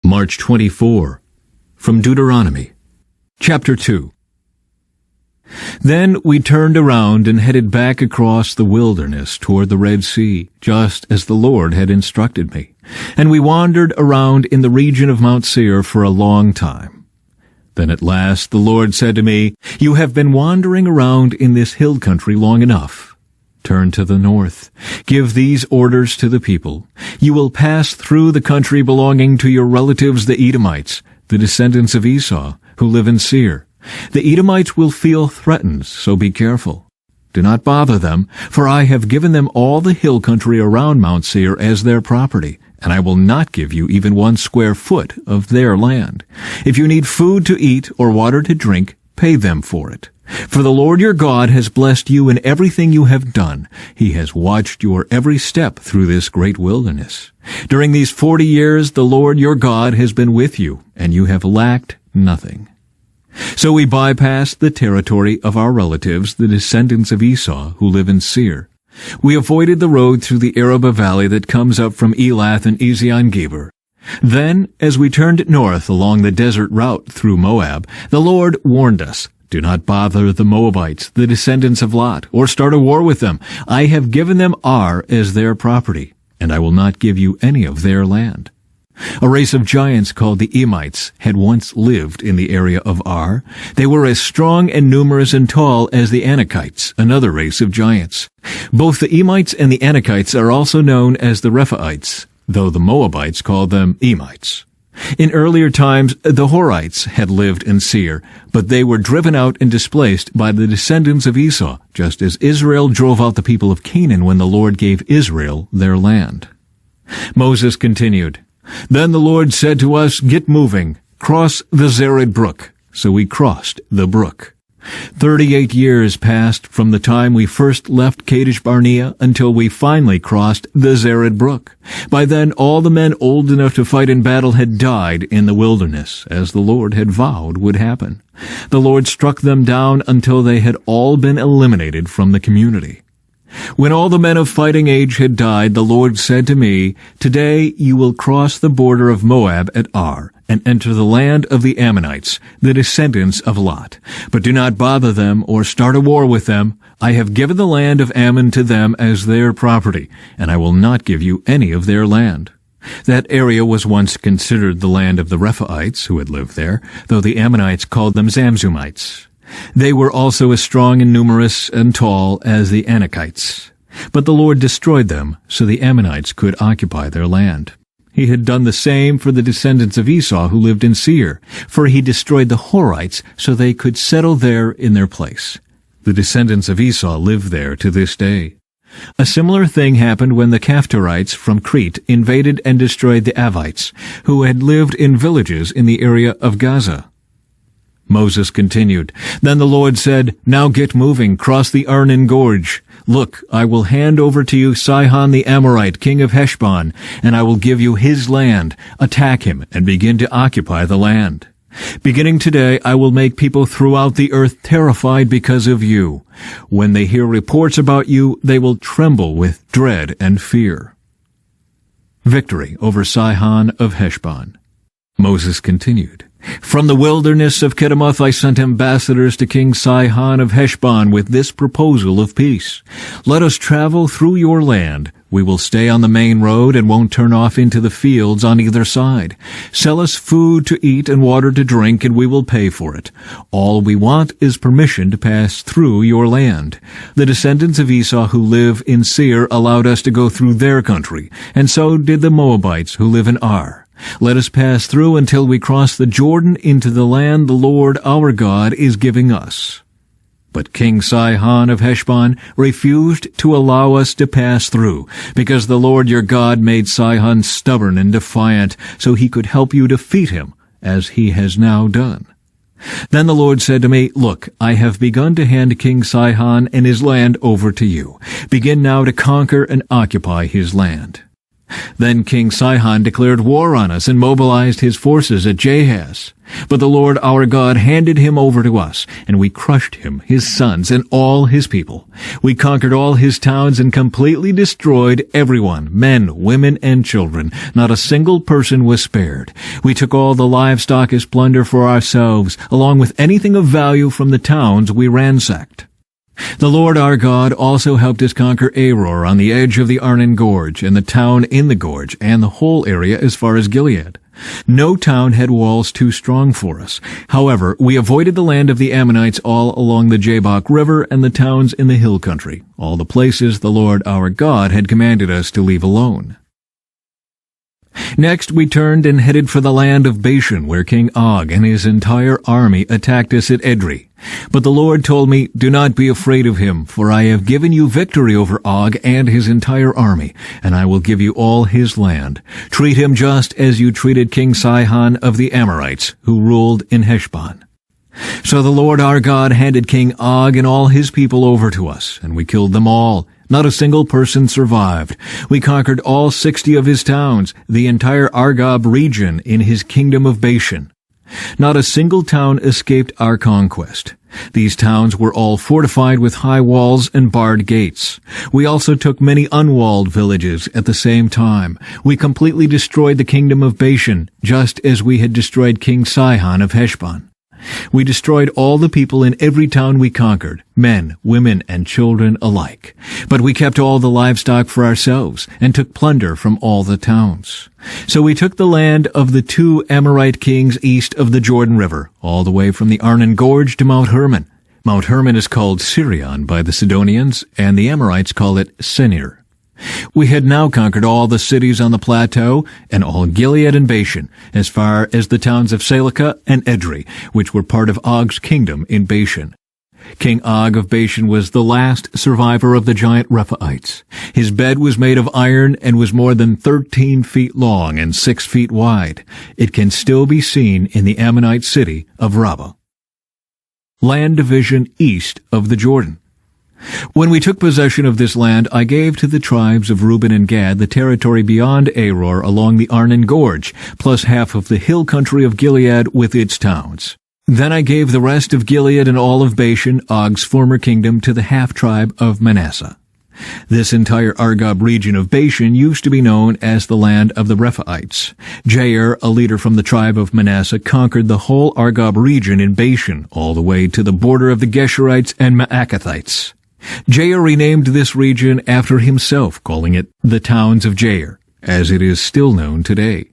March 24. From Deuteronomy, chapter 2. Then we turned around and headed back across the wilderness toward the Red Sea, just as the Lord had instructed me. And we wandered around in the region of Mount Seir for a long time. Then at last the Lord said to me, "You have been wandering around in this hill country long enough. Turn to the north. Give these orders to the people. You will pass through the country belonging to your relatives the Edomites, the descendants of Esau, who live in Seir. The Edomites will feel threatened, so be careful. Do not bother them, for I have given them all the hill country around Mount Seir as their property, and I will not give you even 1 square foot of their land. If you need food to eat or water to drink, pay them for it. For the Lord your God has blessed you in everything you have done. He has watched your every step through this great wilderness. During these 40 years the Lord your God has been with you, and you have lacked nothing." So we bypassed the territory of our relatives, the descendants of Esau, who live in Seir. We avoided the road through the Arabah valley that comes up from Elath and Ezion-Geber. Then, as we turned north along the desert route through Moab, the Lord warned us, "Do not bother the Moabites, the descendants of Lot, or start a war with them. I have given them Ar as their property, and I will not give you any of their land." A race of giants called the Emites had once lived in the area of Ar. They were as strong and numerous and tall as the Anakites, another race of giants. Both the Emites and the Anakites are also known as the Rephaites, though the Moabites called them Emites. In earlier times, the Horites had lived in Seir, but they were driven out and displaced by the descendants of Esau, just as Israel drove out the people of Canaan when the Lord gave Israel their land. Moses continued, "Then the Lord said to us, 'Get moving, cross the Zered brook.' So we crossed the brook. 38 years passed from the time we first left Kadesh Barnea until we finally crossed the Zered brook. By then all the men old enough to fight in battle had died in the wilderness, as the Lord had vowed would happen. The Lord struck them down until they had all been eliminated from the community. When all the men of fighting age had died, the Lord said to me, 'Today you will cross the border of Moab at Ar, and enter the land of the Ammonites, the descendants of Lot. But do not bother them or start a war with them. I have given the land of Ammon to them as their property, and I will not give you any of their land.' That area was once considered the land of the Rephaites who had lived there, though the Ammonites called them Zamzumites. They were also as strong and numerous and tall as the Anakites. But the Lord destroyed them, so the Ammonites could occupy their land. He had done the same for the descendants of Esau who lived in Seir, for he destroyed the Horites so they could settle there in their place. The descendants of Esau live there to this day. A similar thing happened when the Caphtorites from Crete invaded and destroyed the Avites, who had lived in villages in the area of Gaza. Moses continued, "Then the Lord said, 'Now get moving, cross the Arnon Gorge. Look, I will hand over to you Sihon the Amorite, king of Heshbon, and I will give you his land. Attack him and begin to occupy the land. Beginning today, I will make people throughout the earth terrified because of you. When they hear reports about you, they will tremble with dread and fear.'" Victory over Sihon of Heshbon. Moses continued, "From the wilderness of Kedemoth I sent ambassadors to King Sihon of Heshbon with this proposal of peace. 'Let us travel through your land. We will stay on the main road and won't turn off into the fields on either side. Sell us food to eat and water to drink, and we will pay for it. All we want is permission to pass through your land.' The descendants of Esau who live in Seir allowed us to go through their country, and so did the Moabites who live in Ar. Let us pass through until we cross the Jordan into the land the Lord our God is giving us." But King Sihon of Heshbon refused to allow us to pass through, because the Lord your God made Sihon stubborn and defiant, so he could help you defeat him, as he has now done. Then the Lord said to me, "Look, I have begun to hand King Sihon and his land over to you. Begin now to conquer and occupy his land." Then King Sihon declared war on us and mobilized his forces at Jahaz. But the Lord our God handed him over to us, and we crushed him, his sons, and all his people. We conquered all his towns and completely destroyed everyone, men, women, and children. Not a single person was spared. We took all the livestock as plunder for ourselves, along with anything of value from the towns we ransacked. The Lord our God also helped us conquer Aror on the edge of the Arnon Gorge, and the town in the gorge, and the whole area as far as Gilead. No town had walls too strong for us. However, we avoided the land of the Ammonites all along the Jabbok River and the towns in the hill country, all the places the Lord our God had commanded us to leave alone. Next we turned and headed for the land of Bashan, where King Og and his entire army attacked us at Edrei. But the Lord told me, "Do not be afraid of him, for I have given you victory over Og and his entire army, and I will give you all his land. Treat him just as you treated King Sihon of the Amorites, who ruled in Heshbon." So the Lord our God handed King Og and all his people over to us, and we killed them all. Not a single person survived. We conquered all 60 of his towns, the entire Argob region in his kingdom of Bashan. Not a single town escaped our conquest. These towns were all fortified with high walls and barred gates. We also took many unwalled villages at the same time. We completely destroyed the kingdom of Bashan, just as we had destroyed King Sihon of Heshbon. We destroyed all the people in every town we conquered, men, women, and children alike. But we kept all the livestock for ourselves, and took plunder from all the towns. So we took the land of the 2 Amorite kings east of the Jordan River, all the way from the Arnon Gorge to Mount Hermon. Mount Hermon is called Sirion by the Sidonians, and the Amorites call it Senir. We had now conquered all the cities on the plateau, and all Gilead and Bashan, as far as the towns of Salecah and Edrei, which were part of Og's kingdom in Bashan. King Og of Bashan was the last survivor of the giant Rephaites. His bed was made of iron and was more than 13 feet long and 6 feet wide. It can still be seen in the Ammonite city of Rabbah. Land division east of the Jordan. When we took possession of this land, I gave to the tribes of Reuben and Gad the territory beyond Aror along the Arnon Gorge, plus half of the hill country of Gilead with its towns. Then I gave the rest of Gilead and all of Bashan, Og's former kingdom, to the half-tribe of Manasseh. This entire Argob region of Bashan used to be known as the land of the Rephaites. Jair, a leader from the tribe of Manasseh, conquered the whole Argob region in Bashan, all the way to the border of the Geshurites and Maacathites. Jair renamed this region after himself, calling it the towns of Jair, as it is still known today.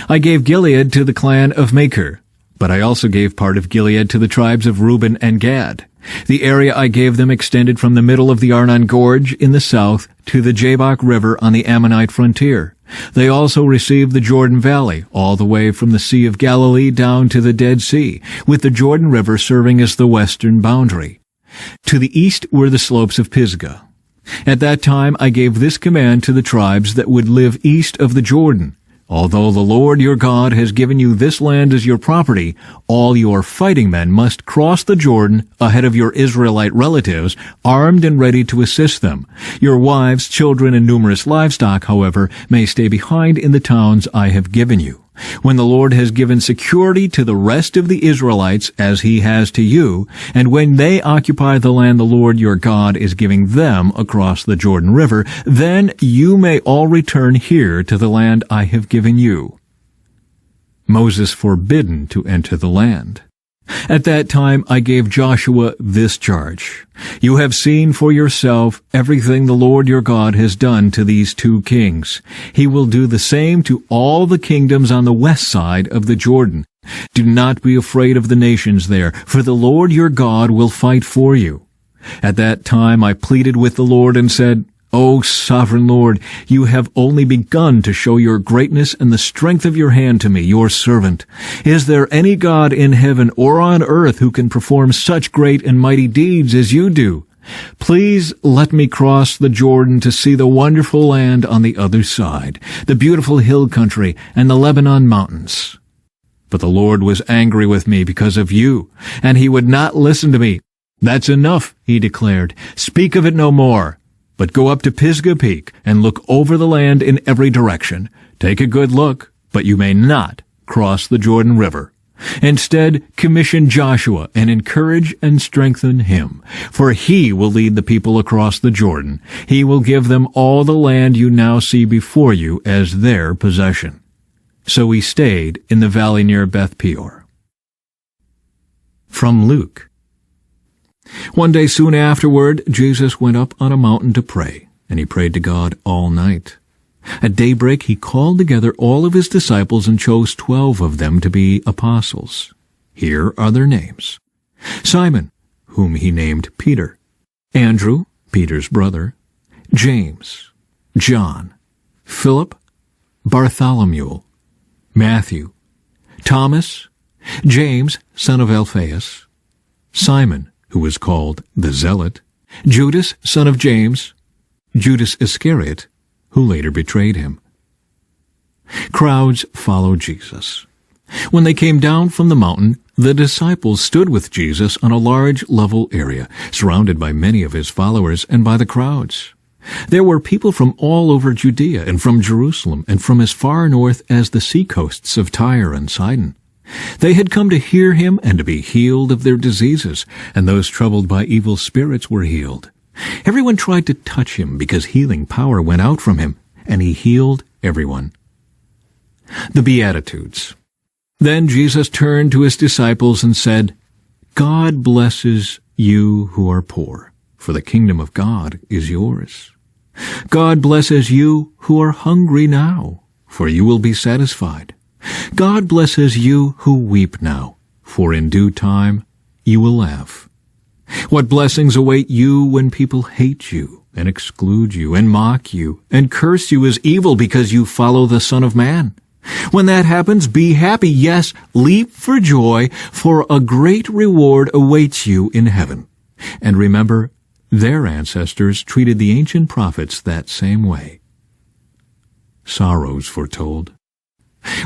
I gave Gilead to the clan of Machir, but I also gave part of Gilead to the tribes of Reuben and Gad. The area I gave them extended from the middle of the Arnon Gorge in the south to the Jabbok River on the Ammonite frontier. They also received the Jordan Valley, all the way from the Sea of Galilee down to the Dead Sea, with the Jordan River serving as the western boundary. To the east were the slopes of Pisgah. At that time I gave this command to the tribes that would live east of the Jordan. Although the Lord your God has given you this land as your property, all your fighting men must cross the Jordan ahead of your Israelite relatives, armed and ready to assist them. Your wives, children, and numerous livestock, however, may stay behind in the towns I have given you. When the Lord has given security to the rest of the Israelites, as he has to you, and when they occupy the land the Lord your God is giving them across the Jordan River, then you may all return here to the land I have given you. Moses forbidden to enter the land. At that time I gave Joshua this charge. You have seen for yourself everything the Lord your God has done to these 2 kings. He will do the same to all the kingdoms on the west side of the Jordan. Do not be afraid of the nations there, for the Lord your God will fight for you. At that time I pleaded with the Lord and said, O sovereign Lord, you have only begun to show your greatness and the strength of your hand to me, your servant. Is there any God in heaven or on earth who can perform such great and mighty deeds as you do? Please let me cross the Jordan to see the wonderful land on the other side, the beautiful hill country and the Lebanon mountains. But the Lord was angry with me because of you, and he would not listen to me. That's enough, he declared. Speak of it no more. but go up to Pisgah Peak and look over the land in every direction. Take a good look, but you may not cross the Jordan River. Instead, commission Joshua and encourage and strengthen him, for he will lead the people across the Jordan. He will give them all the land you now see before you as their possession." So he stayed in the valley near Beth Peor. From Luke. One day soon afterward, Jesus went up on a mountain to pray, and he prayed to God all night. At daybreak he called together all of his disciples and chose 12 of them to be apostles. Here are their names: Simon, whom he named Peter; Andrew, Peter's brother; James; John; Philip; Bartholomew; Matthew; Thomas; James, son of Alphaeus; Simon, who was called the Zealot; Judas, son of James; Judas Iscariot, who later betrayed him. Crowds followed Jesus. When they came down from the mountain, the disciples stood with Jesus on a large level area, surrounded by many of his followers and by the crowds. There were people from all over Judea and from Jerusalem and from as far north as the seacoasts of Tyre and Sidon. They had come to hear him and to be healed of their diseases, and those troubled by evil spirits were healed. Everyone tried to touch him because healing power went out from him, and he healed everyone. The Beatitudes. Then Jesus turned to his disciples and said, "God blesses you who are poor, for the kingdom of God is yours. God blesses you who are hungry now, for you will be satisfied. God blesses you who weep now, for in due time you will laugh. What blessings await you when people hate you and exclude you and mock you and curse you as evil because you follow the Son of Man. When that happens, be happy, yes, leap for joy, for a great reward awaits you in heaven. And remember, their ancestors treated the ancient prophets that same way." Sorrows foretold.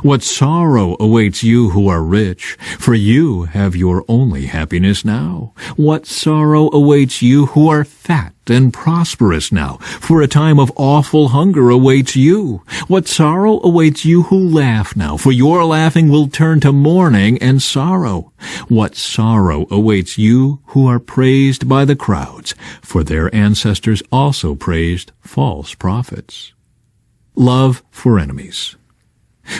What sorrow awaits you who are rich, for you have your only happiness now. What sorrow awaits you who are fat and prosperous now, for a time of awful hunger awaits you. What sorrow awaits you who laugh now, for your laughing will turn to mourning and sorrow. What sorrow awaits you who are praised by the crowds, for their ancestors also praised false prophets. Love for enemies.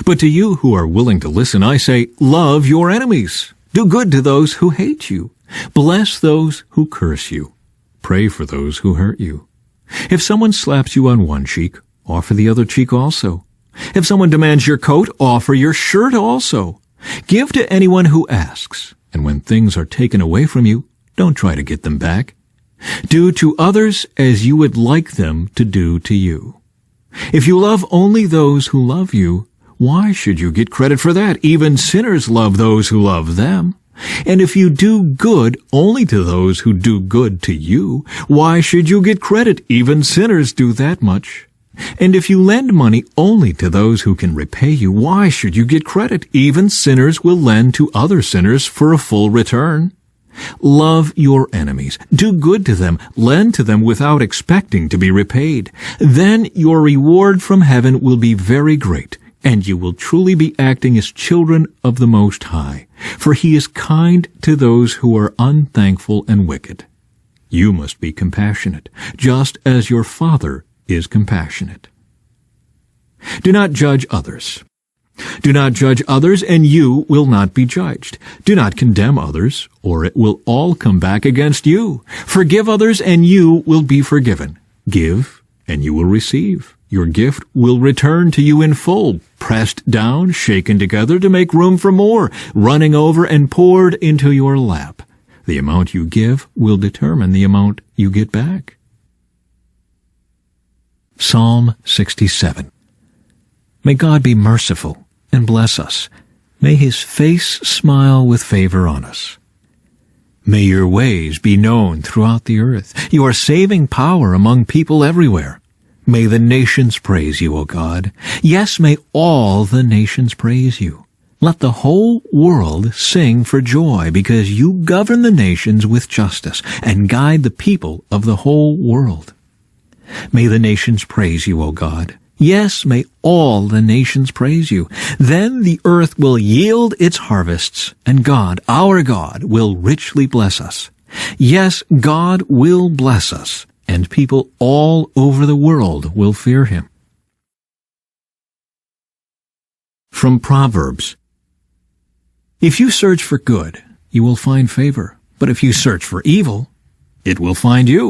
But to you who are willing to listen, I say, love your enemies. Do good to those who hate you. Bless those who curse you. Pray for those who hurt you. If someone slaps you on one cheek, offer the other cheek also. If someone demands your coat, offer your shirt also. Give to anyone who asks, and when things are taken away from you, don't try to get them back. Do to others as you would like them to do to you. If you love only those who love you, why should you get credit for that? Even sinners love those who love them. And if you do good only to those who do good to you, why should you get credit? Even sinners do that much. And if you lend money only to those who can repay you, why should you get credit? Even sinners will lend to other sinners for a full return. Love your enemies. Do good to them. Lend to them without expecting to be repaid. Then your reward from heaven will be very great, and you will truly be acting as children of the Most High, for he is kind to those who are unthankful and wicked. You must be compassionate, just as your Father is compassionate. Do not judge others. Do not judge others, and you will not be judged. Do not condemn others, or it will all come back against you. Forgive others, and you will be forgiven. Give, and you will receive. Your gift will return to you in full, pressed down, shaken together to make room for more, running over and poured into your lap. The amount you give will determine the amount you get back. Psalm 67. May God be merciful and bless us. May his face smile with favor on us. May your ways be known throughout the earth, your saving power among people everywhere. May the nations praise you, O God. Yes, may all the nations praise you. Let the whole world sing for joy, because you govern the nations with justice and guide the people of the whole world. May the nations praise you, O God. Yes, may all the nations praise you. Then the earth will yield its harvests, and God, our God, will richly bless us. Yes, God will bless us, and people all over the world will fear him. From Proverbs. If you search for good, you will find favor. But if you search for evil, it will find you.